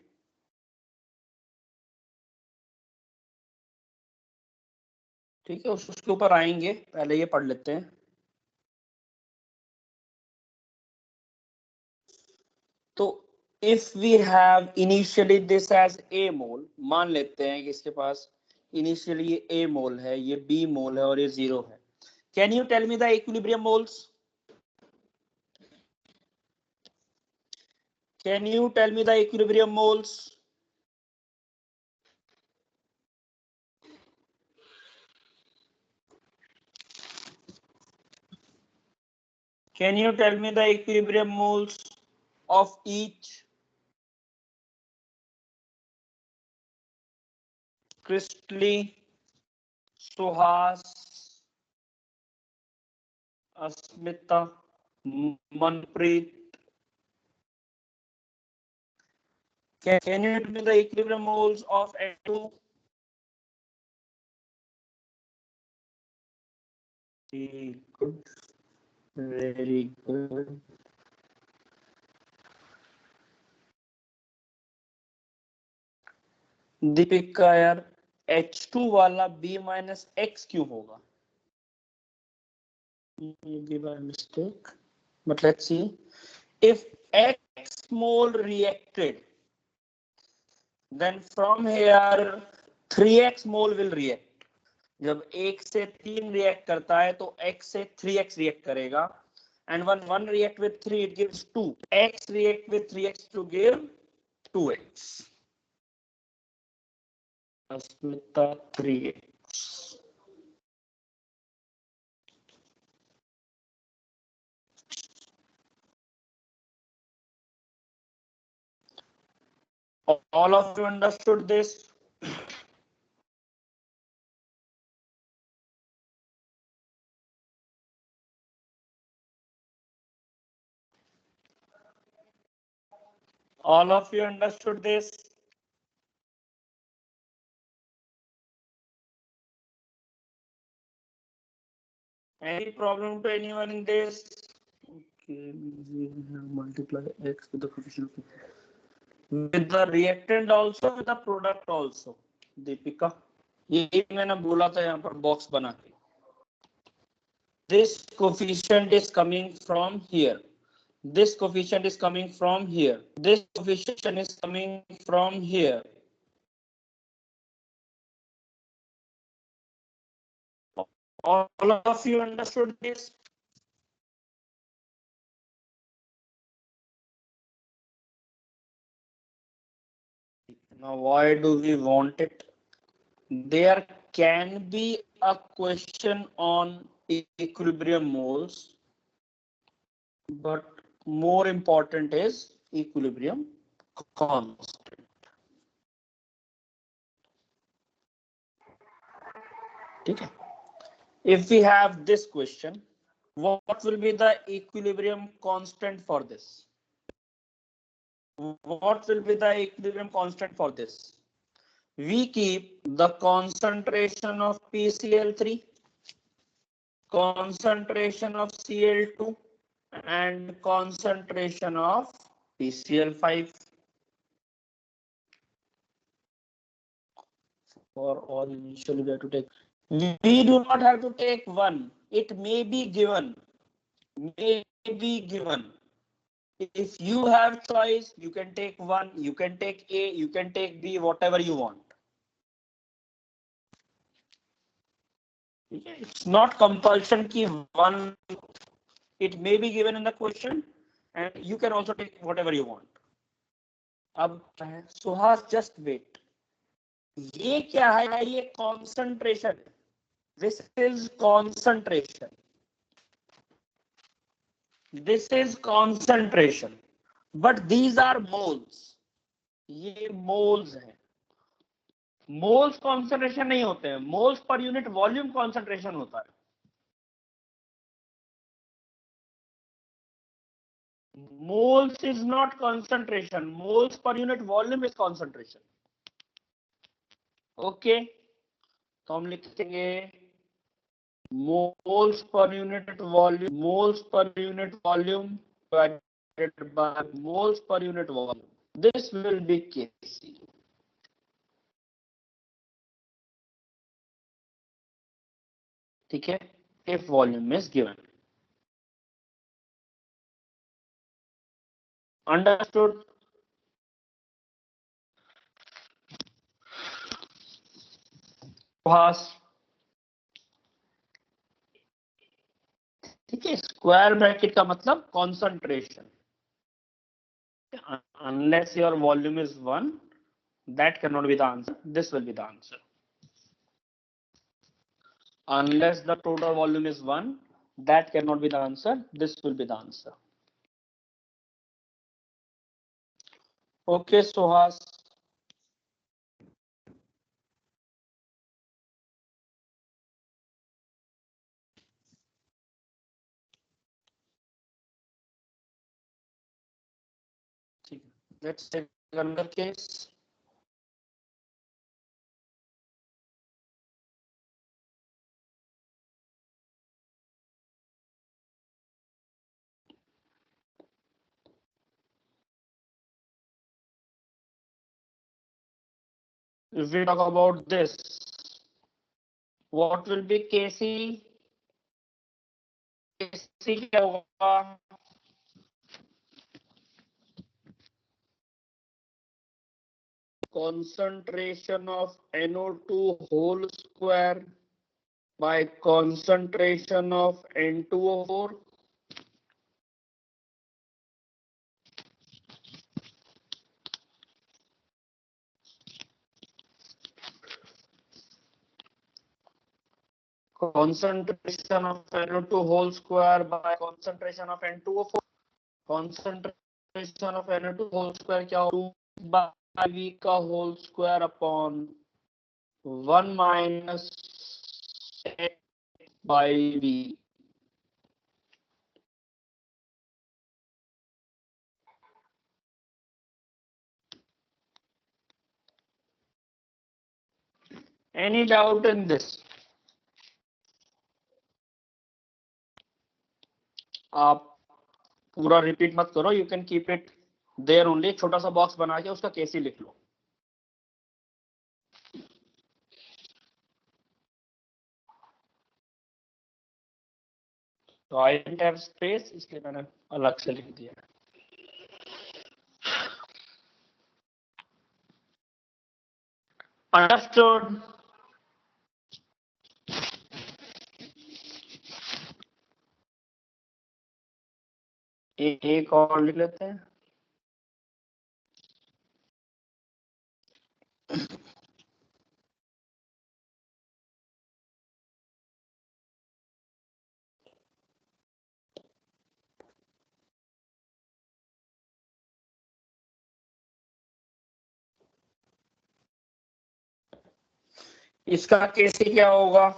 ठीक है, उसके ऊपर आएंगे, पहले ये पढ़ लेते हैं. तो if we have initially this as a mole, मान लेते हैं कि इसके पास initially ये a mole है, ये b mole है और ये 0 है. Can you tell me the equilibrium moles? Can you tell me the equilibrium moles? Can you tell me the equilibrium moles of each? Crystally, Suhas, Asmita, Manpreet. Can you tell me the equilibrium moles of N2? Very good. Very good. Deepika यार, H2 वाला B minus X क्यों होगा? Maybe by mistake. But let's see. If X mole reacted, then from here 3x mole will react. जब 1 से 3 react करता है तो x से 3x रिएक्ट करेगा. And when 1 react with 3, it gives 2. X react with 3x to give 2x. Asmita 3x. All of you understood this? All of you understood this? Any problem to anyone in this? Okay, we have multiply x with the coefficient with the reactant also, with the product also. Deepika, ये मैंने बोला था यहाँ पर box बना के. this coefficient is coming from here, this coefficient is coming from here, this coefficient is coming from here. All of you understood this? Now why do we want it? There can be a question on equilibrium moles, but more important is equilibrium constant. Okay. If we have this question, what will be the equilibrium constant for this? What will be the equilibrium constant for this? We keep the concentration of PCl3, concentration of Cl2, and concentration of PCl5. For all initially we have to take. We do not have to take one. It may be given. May be given. If you have choice, you can take one, you can take A, you can take B, whatever you want. It's not compulsion key one. It may be given in the question, and you can also take whatever you want. अब Suhas just wait. ये क्या है? ये concentration. This is concentration. This is concentration. But these are moles. ये moles हैं. Moles concentration नहीं होते हैं, moles per unit volume concentration होता है. Moles is not concentration, moles per unit volume is concentration. Okay, तो हम लिखेंगे moles per unit volume, moles per unit volume divided by moles per unit volume. This will be KC. ठीक है, if volume is given. Understood? पास. ठीक है, square bracket का मतलब concentration. Unless your volume is 1, that cannot be the answer. This will be the answer. Unless the total volume is 1, that cannot be the answer. This will be the answer. Okay, Suhas. Let's take another case. If we talk about this, what will be Kc? Kc क्या होगा? Concentration of NO2 whole square by concentration of N2O4. Concentration of NO2 whole square by concentration of N2O4. Concentration of NO2 whole square क्या होगा? 2 by V का whole square upon 1 minus by V. Any doubt in this? आप पूरा repeat मत करो, you can keep it there only. एक छोटा सा बॉक्स बना के उसका केसी लिख लो. तो आई डिडंट हैव स्पेस, इसलिए मैंने अलग से लिख दिया. अंडरस्टूड. एक और लिख लेते हैं. इसका केसी क्या होगा?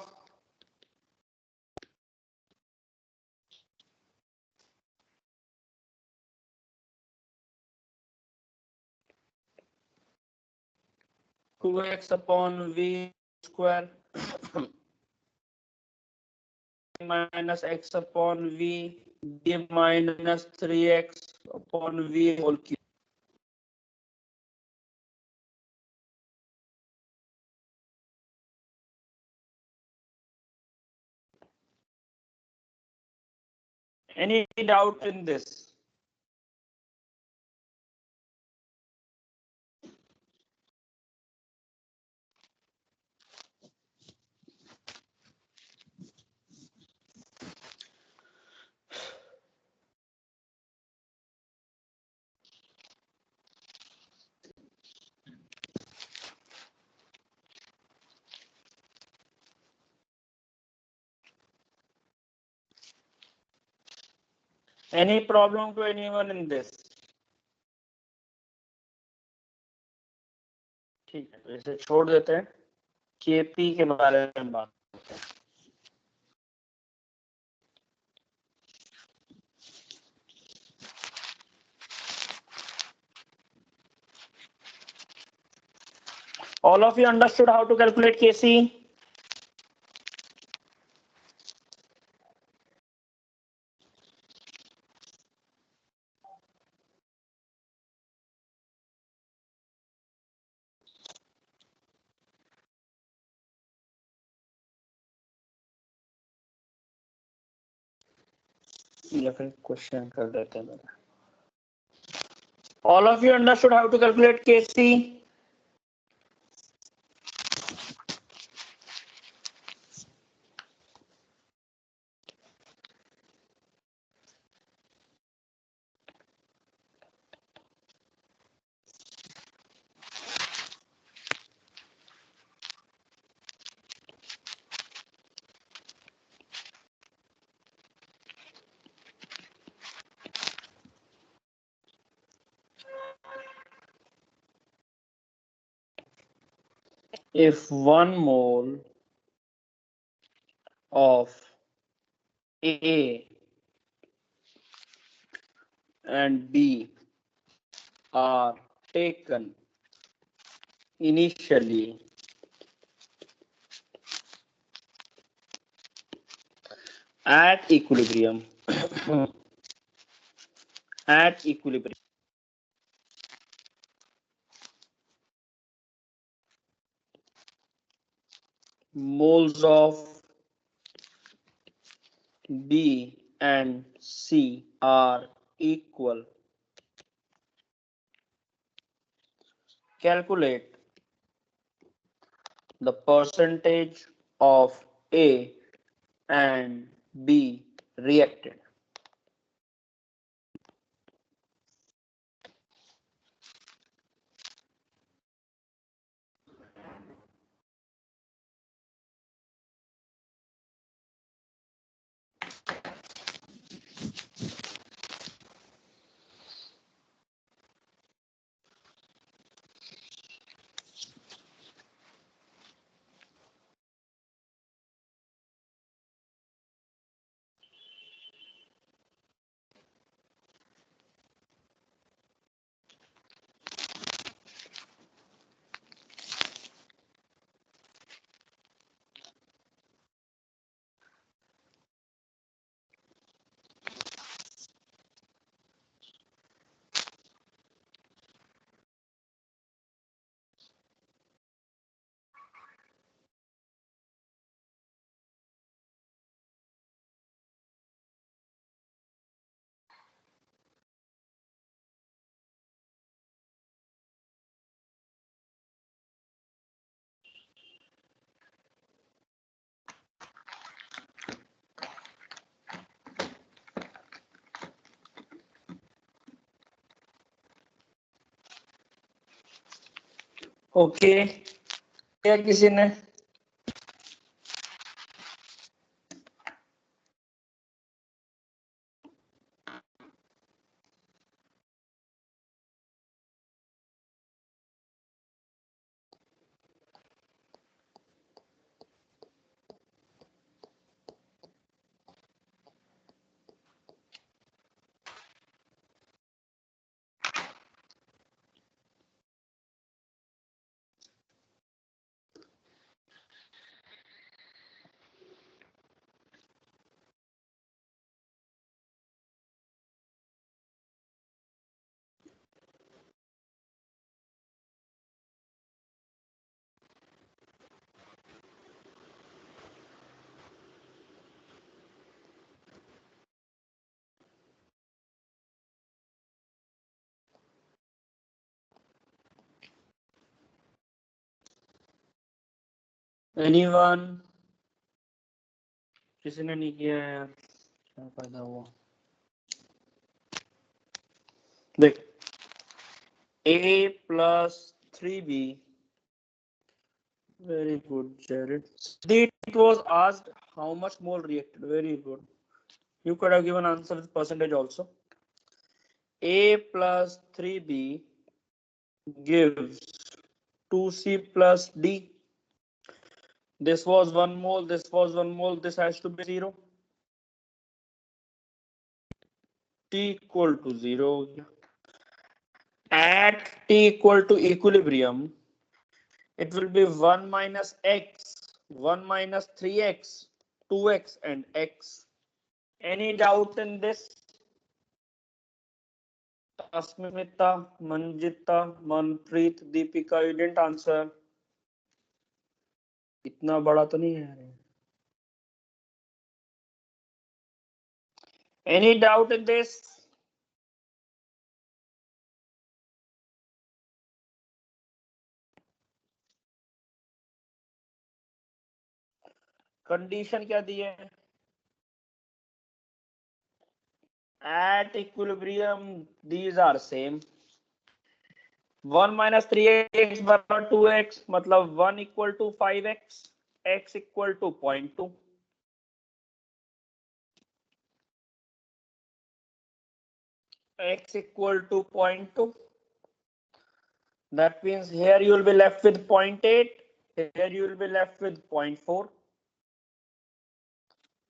Two X upon V square minus X upon V D minus 3x upon V whole cube. Any doubt in this? Any problem to anyone in this? ठीक है, तो इसे छोड़ देते हैं. केपी के बारे में बात करते हैं. All of you understood how to calculate Kc? या फिर क्वेश्चन कर देते हैं. All of you understood how to calculate Kc? If 1 mole of A and B are taken initially at equilibrium, at equilibrium, moles of B and C are equal. Calculate the percentage of A and B reacted. Okay, क्या किसी ने? Anyone? किसी ने नहीं किया है यार, क्या फायदा हुआ? देख, a plus 3b. Very good, Jared. It was asked how much mole reacted. Very good. You could have given answer with percentage also. A plus 3b gives 2c plus d. This was 1 mole, this was 1 mole, this has to be 0. T equal to 0. At t equal to equilibrium, it will be 1 minus x, 1 minus 3x, 2x and x. Any doubt in this? Asmita, Manjita, Manpreet, Deepika, you didn't answer. इतना बड़ा तो नहीं है. Any doubt in this? Condition क्या दी है? At equilibrium, these are same. 1 minus 3x बराबर 2x, मतलब 1 equal to 5x, x equal to 0.2. X equal to 0.2. That means here you will be left with 0.8, here you will be left with 0.4.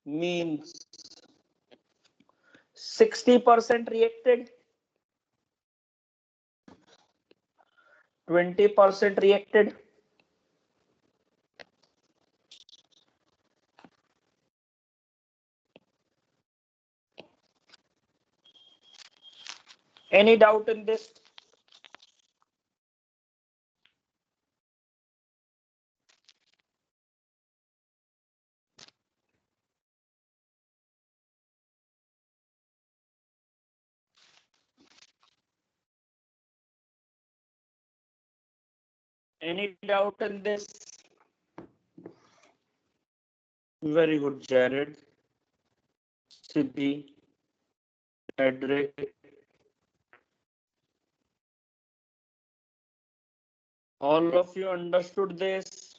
Means 60% reacted, 20% reacted. Any doubt in this? Any doubt in this? Very good, Jared, Siddhi, Edric. All of you understood this?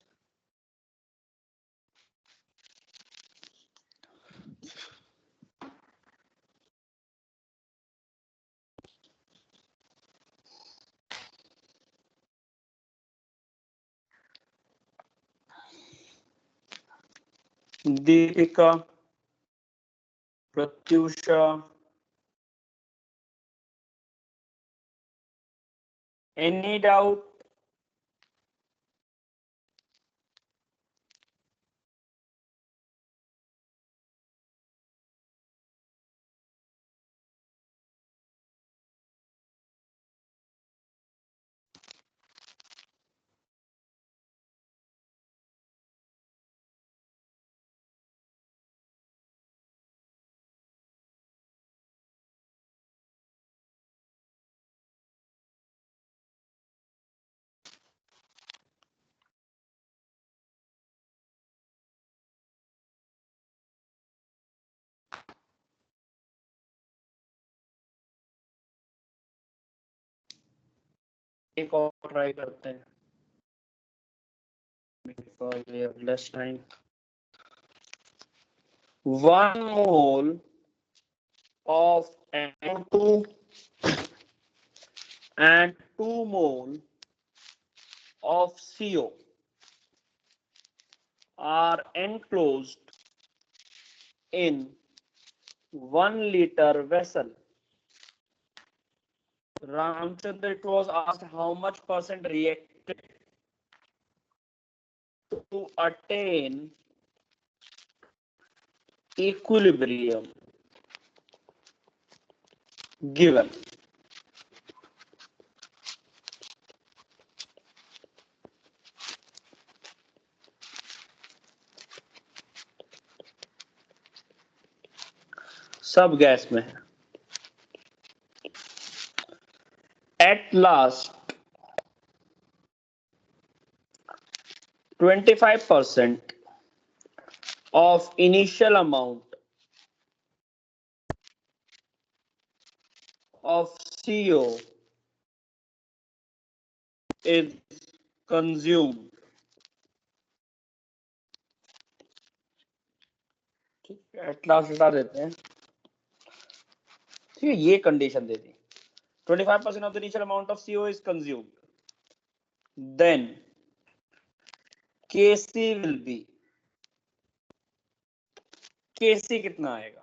Deepika, Pratyusha, any doubt? एक और try करते हैं. because we have less time. 1 mole of NO2 and 2 mole of CO are enclosed in 1 liter vessel. Ramchandra, it was asked how much percent reacted to attain equilibrium given. सब gas में है. At last 25% of initial amount of CO is consumed. At last हटा देते हैं. ठीक है, ये condition they the. 25% of the initial amount of CO is consumed. Then Kc will be, Kc कितना आएगा?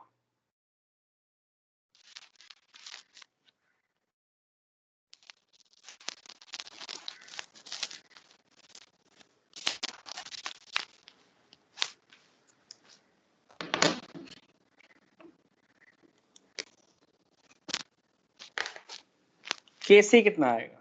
Kc कितना आएगा?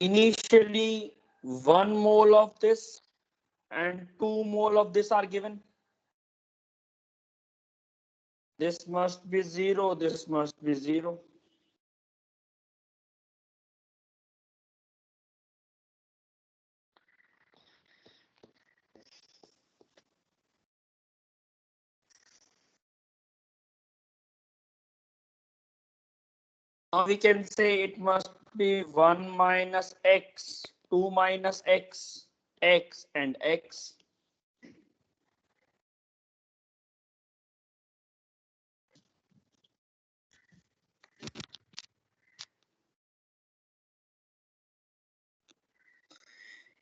Initially 1 mole of this and 2 mole of this are given. This must be 0, this must be 0. Now we can say it must be 1 minus x, 2 minus x, x and x.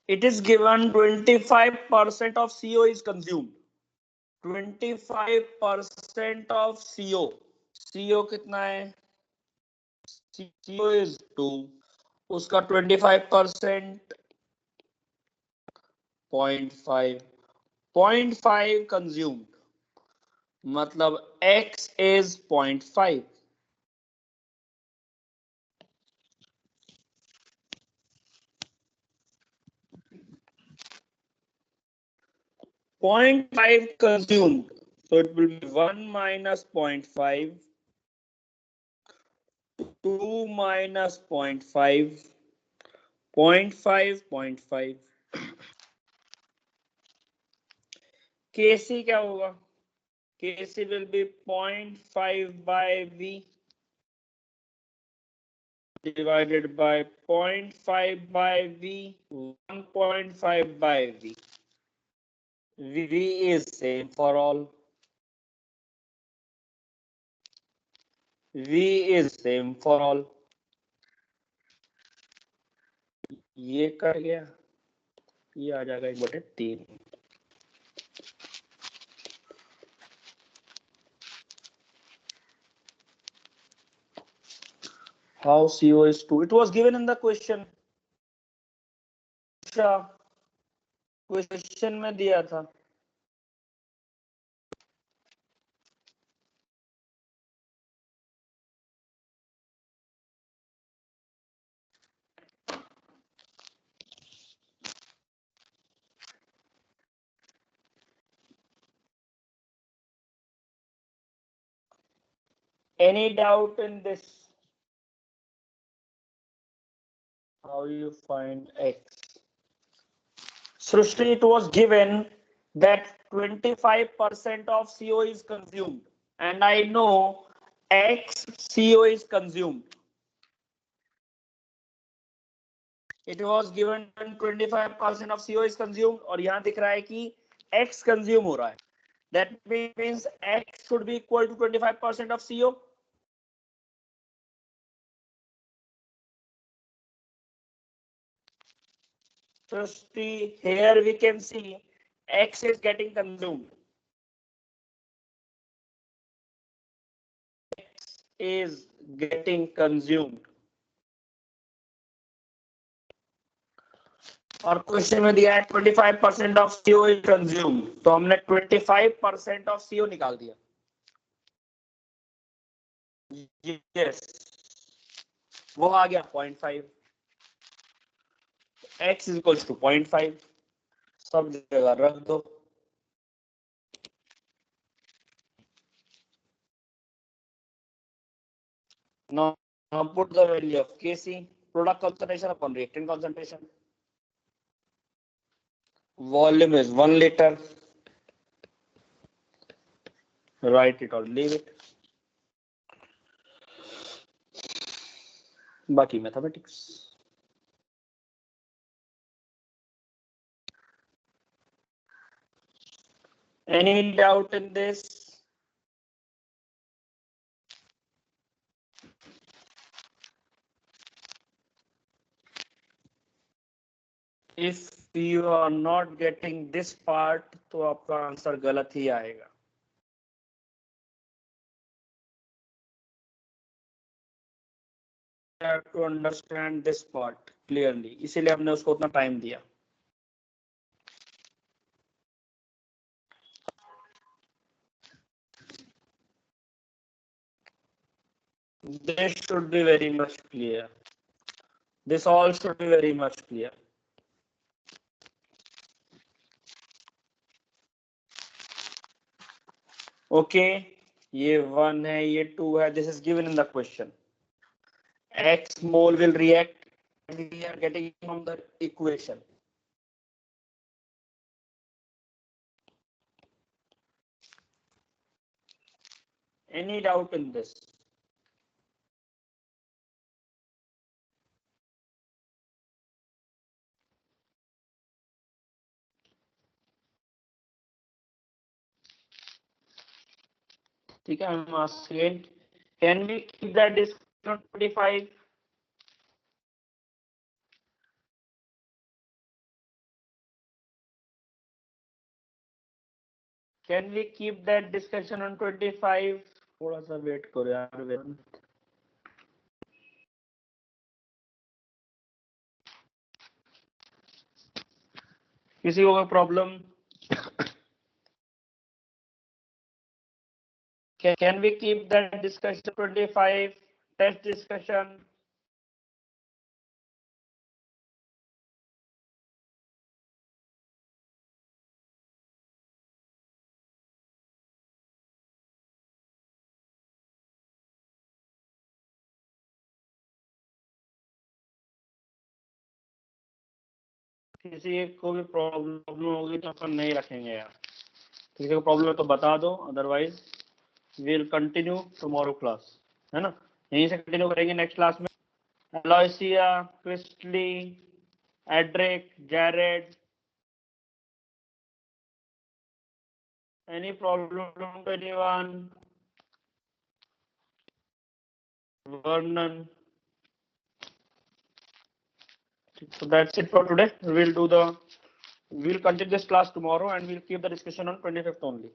It is given 25% of CO is consumed. 25% of CO. CO कितना है? CO is 2. उसका 25% 0.5. 0.5 consumed. मतलब X is 0.5. 0.5 consumed. So it will be 1 minus 0.5, 2 minus 0.5, 0.5, 0.5. Kc क्या होगा? Kc will be 0.5 by V divided by 0.5 by V, 1.5 by V. V is same for all. V is same for all. ये cut गया, ये आ जाएगा 1/3. How CO is 2? It was given in the question. Question में दिया था. Any doubt in this? How you find X? Srushti, it was given that 25% of CO is consumed, and I know X CO is consumed. It was given 25% of CO is consumed, और यहाँ दिख रहा है कि X consume हो रहा है. That means X should be equal to 25% of CO. Srushti, here we can see X is getting consumed. X is getting consumed. और क्वेश्चन में दिया है 25% ऑफ CO इज कंज्यूम, तो हमने 25% ऑफ CO निकाल दिया. यस, वो आ गया 0.5. X is equals to 0.5. सब जगह रख दो. Now put the value of Kc, product concentration upon reactant concentration. Volume is 1 liter. Write it or leave it. बाकी mathematics. Any doubt in this? If you are not getting this part, तो आपका answer गलत ही आएगा. Have to understand this part clearly. इसीलिए हमने उसको उतना time दिया. This should be very much clear. This all should be very much clear. Okay, ये 1 है, ये 2 है. This is given in the question. X mole will react. We are getting from the equation. Any doubt in this? ठीक है, I'm asking, can we keep that discussion on 25? Can we keep that discussion on 25? थोड़ा सा wait करो यार. किसी को कोई problem? Can we keep that discussion 25? Test discussion. किसी को भी प्रॉब्लम होगी तो अपन नहीं रखेंगे यार. किसी को प्रॉब्लम है तो बता दो, otherwise we'll continue tomorrow class, है ना. यहीं से कंटिन्यू करेंगे नेक्स्ट क्लास में. Aloysia, Christley, Edric, Jared. Any problem to anyone? Vernon. So that's it for today. We'll continue this class tomorrow and we'll keep the discussion on 25th only.